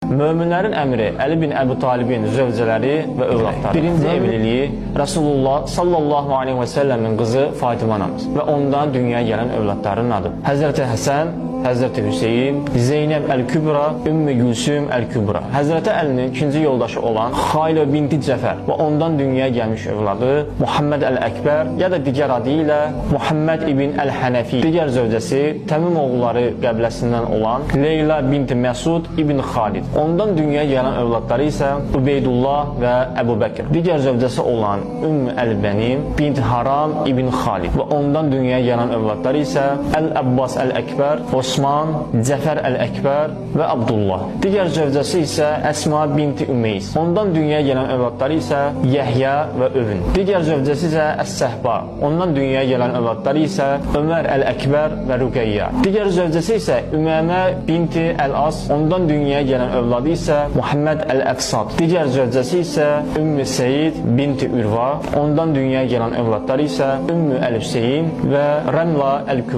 Möminlərin əmiri Əli bin Əbu Talibin zövcələri və övladları. Birinci evliliyi Rasulullah sallallahu aleyhi və səlləmin qızı Fatimə anamız və ondan dünyaya gələn övladlarının adı Həzrəti Həsən, Həzrəti Hüseyin, Zeynəb Əl-Kübra, Ümmü Gülsüm Əl-Kübra. Həzrəti Əlinin ikinci yoldaşı olan Xaylə binti Cəfər və ondan dünyaya gəlmiş övladı Muhammed Əl-Əkbər ya da digər adı ilə Muhammed ibn Əl-Hənəfi. Digər zövcəsi Təmim oğulları qəbiləsindən olan Leyla binti Məsud ibn Xalid. Ondan dünyaya gələn övladları isə Ubeydullah və Əbu Bəkir. Digər zövcəsi olan Ümmü Əl-Bənin bint Haram ibn Xalid və ondan dünyaya gələn övladları isə Əl-Əbbas Əl-Əkbər, Osman, Cəfər Əl-Əkbər və Abdullah. Digər zövcəsi isə Əsma binti Ümeys. Ondan dünyaya gələn övladları isə Yəhya və Övün. Digər zövcəsi isə Əs-Səhba. Ondan dünyaya gələn övladları isə Ömər Əl-Əkbər və Rüqəyyə. Digər zövcəsi isə Üməmə binti Əl-As. Ondan dünyaya gələn övladı isə Muhammed Əl-Əqsad. Digər zövcəsi isə Ümmü Seyid binti Ürva. Ondan dünyaya gələn övladları isə Ümmü Əl-Hüseyin və Rəmla Əl-Kübra.